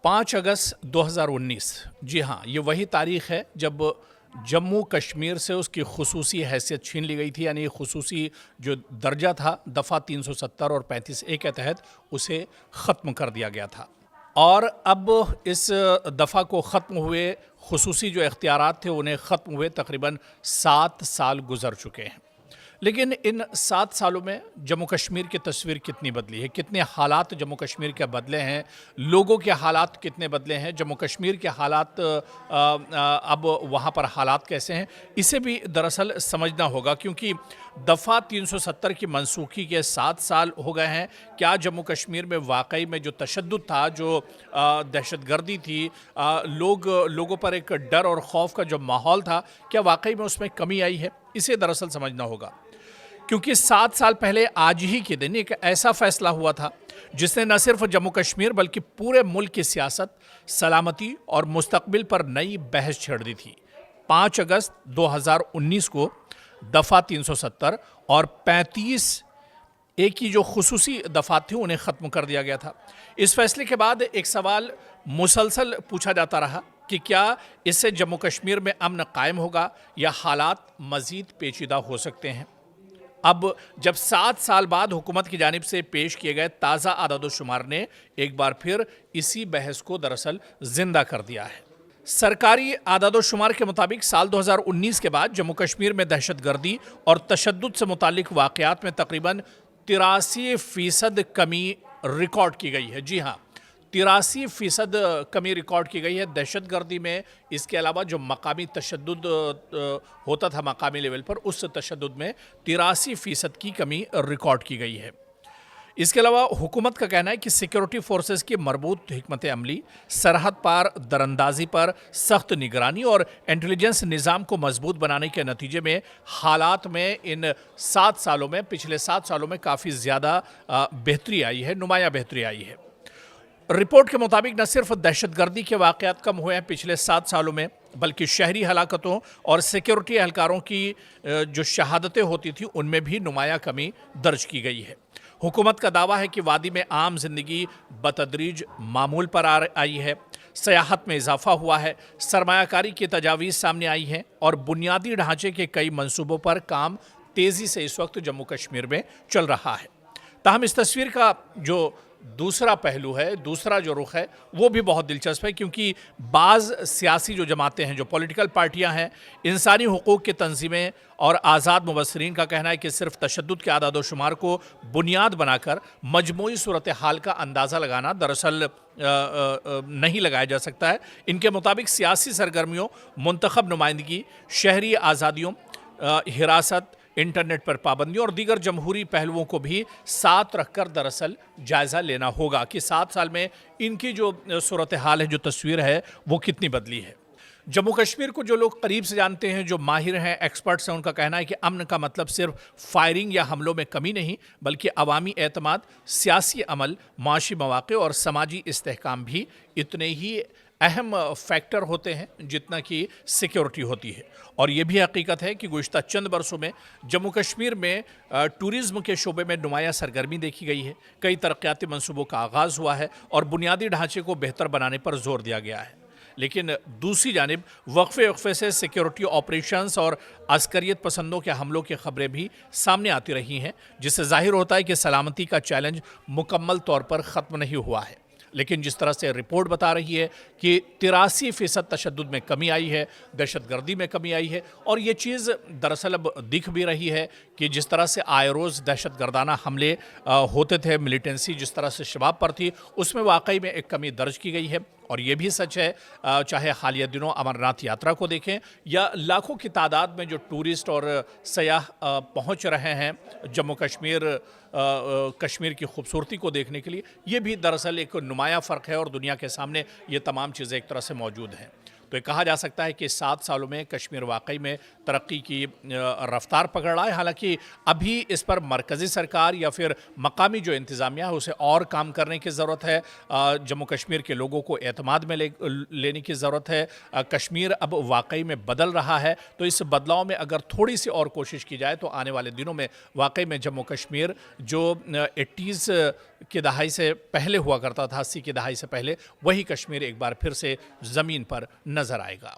5 अगस्त 2019 जी हाँ, ये वही तारीख़ है जब जम्मू कश्मीर से उसकी खुसूसी हैसियत छीन ली गई थी। यानी खुसूसी जो दर्जा था दफ़ा 370 और 35A के तहत उसे ख़त्म कर दिया गया था। और अब इस दफ़ा को ख़त्म हुए खुसूसी जो इख्तियारात थे उन्हें ख़त्म हुए तकरीबन 7 साल गुज़र चुके हैं। लेकिन इन 7 सालों में जम्मू कश्मीर की तस्वीर कितनी बदली है, कितने हालात जम्मू कश्मीर के बदले हैं, लोगों के हालात कितने बदले हैं, जम्मू कश्मीर के हालात अब वहाँ पर हालात कैसे हैं, इसे भी दरअसल समझना होगा। क्योंकि दफ़ा 370 की मनसूखी के 7 साल हो गए हैं। क्या जम्मू कश्मीर में वाकई में जो तशद्दुद था, जो दहशतगर्दी थी, लोगों पर एक डर और खौफ का जो माहौल था, क्या वाकई में उसमें कमी आई है, इसे दरअसल समझना होगा। क्योंकि 7 साल पहले आज ही के दिन एक ऐसा फैसला हुआ था जिसने न सिर्फ जम्मू कश्मीर बल्कि पूरे मुल्क की सियासत, सलामती और मुस्तकबिल पर नई बहस छेड़ दी थी। 5 अगस्त 2019 को दफ़ा 370 और 35A की जो खुसूसी दफ़ात थी उन्हें ख़त्म कर दिया गया था। इस फैसले के बाद एक सवाल मुसलसल पूछा जाता रहा कि क्या इससे जम्मू कश्मीर में अमन कायम होगा या हालात मज़ीद पेचीदा हो सकते हैं। अब जब 7 साल बाद हुकूमत की जानिब से पेश किए गए ताज़ा आदाद-ओ-शुमार ने एक बार फिर इसी बहस को दरअसल जिंदा कर दिया है। सरकारी आदाद-ओ-शुमार के मुताबिक साल 2019 के बाद जम्मू कश्मीर में दहशतगर्दी और तशद्दुद से मुतालिक वाक़यात में तकरीबन 83% कमी रिकॉर्ड की गई है। जी हाँ, 83% कमी रिकॉर्ड की गई है दहशतगर्दी में। इसके अलावा जो मकामी तशद्दुद होता था मकामी लेवल पर, उस तशद्दुद में 83% की कमी रिकॉर्ड की गई है। इसके अलावा हुकूमत का कहना है कि सिक्योरिटी फोर्सेस की मरबूत हिकमत अमली, सरहद पार दरअंदाजी पर सख्त निगरानी और इंटेलिजेंस निज़ाम को मजबूत बनाने के नतीजे में हालात में इन 7 सालों में, पिछले 7 सालों में काफ़ी ज़्यादा बेहतरी आई है, नुमाया बेहतरी आई है। रिपोर्ट के मुताबिक न सिर्फ दहशतगर्दी के वाक़यात कम हुए हैं पिछले 7 सालों में, बल्कि शहरी हलाकतों और सिक्योरिटी एहलकारों की जो शहादतें होती थी उनमें भी नुमाया कमी दर्ज की गई है। हुकूमत का दावा है कि वादी में आम जिंदगी बतदरीज मामूल पर आई है, सयाहत में इजाफा हुआ है, सरमायाकारी की तजावीज़ सामने आई हैं और बुनियादी ढांचे के कई मंसूबों पर काम तेज़ी से इस वक्त जम्मू कश्मीर में चल रहा है। ताहम इस तस्वीर का जो दूसरा पहलू है, दूसरा जो रुख है, वो भी बहुत दिलचस्प है। क्योंकि बाज़ सियासी जो जमातें हैं, जो पॉलिटिकल पार्टियां हैं, इंसानी हुकूक़ की तंजीमें और आज़ाद मुबस्सिरीन का कहना है कि सिर्फ तशद्दुद के आदाद-ओ-शुमार को बुनियाद बनाकर मजमूई सूरत हाल का अंदाज़ा लगाना दरअसल नहीं लगाया जा सकता है। इनके मुताबिक सियासी सरगर्मियों, मुंतखब नुमाइंदगी, शहरी आज़ादियों, हिरासत, इंटरनेट पर पाबंदियों और दीगर जमहूरी पहलुओं को भी साथ रखकर दरअसल जायज़ा लेना होगा कि 7 साल में इनकी जो सूरत हाल है, जो तस्वीर है, वो कितनी बदली है। जम्मू कश्मीर को जो लोग करीब से जानते हैं, जो माहिर हैं, एक्सपर्ट्स हैं, उनका कहना है कि अमन का मतलब सिर्फ फायरिंग या हमलों में कमी नहीं, बल्कि अवामी एतमाद, सियासी अमल, माशी मौक़े और समाजी इस्तेहकाम भी इतने ही अहम फैक्टर होते हैं जितना कि सिक्योरिटी होती है। और ये भी हकीकत है कि गुज़िश्ता चंद बरसों में जम्मू कश्मीर में टूरिज़्म के शोबे में नुमाया सरगर्मी देखी गई है, कई तरक्याती मंसूबों का आगाज़ हुआ है और बुनियादी ढांचे को बेहतर बनाने पर जोर दिया गया है। लेकिन दूसरी जानिब वक्फे से सिक्योरिटी ऑपरेशंस और अस्करियत पसंदों के हमलों की खबरें भी सामने आती रही हैं, जिससे जाहिर होता है कि सलामती का चैलेंज मुकम्मल तौर पर ख़त्म नहीं हुआ है। लेकिन जिस तरह से रिपोर्ट बता रही है कि 83% तशद्दुद में कमी आई है, दहशतगर्दी में कमी आई है, और ये चीज़ दरअसल अब दिख भी रही है कि जिस तरह से आए रोज़ दहशतगर्दाना हमले होते थे, मिलिटेंसी जिस तरह से शबाब पर थी, उसमें वाकई में एक कमी दर्ज की गई है। और ये भी सच है, चाहे हालिया दिनों अमरनाथ यात्रा को देखें या लाखों की तादाद में जो टूरिस्ट और सयाह पहुंच रहे हैं जम्मू कश्मीर की खूबसूरती को देखने के लिए, ये भी दरअसल एक नुमाया फ़र्क है और दुनिया के सामने ये तमाम चीज़ें एक तरह से मौजूद हैं। तो ये कहा जा सकता है कि 7 सालों में कश्मीर वाकई में तरक्की की रफ्तार पकड़ रहा है। हालांकि अभी इस पर मरकज़ी सरकार या फिर मकामी जो इंतज़ामिया है उसे और काम करने की ज़रूरत है। जम्मू कश्मीर के लोगों को एतमाद में लेने की ज़रूरत है। कश्मीर अब वाकई में बदल रहा है, तो इस बदलाव में अगर थोड़ी सी और कोशिश की जाए तो आने वाले दिनों में वाकई में जम्मू कश्मीर जो 80s کی دہائی سے پہلے ہوا کرتا تھا، 80 کی دہائی سے پہلے، وہی کشمیر ایک بار پھر سے زمین پر نظر آئے گا.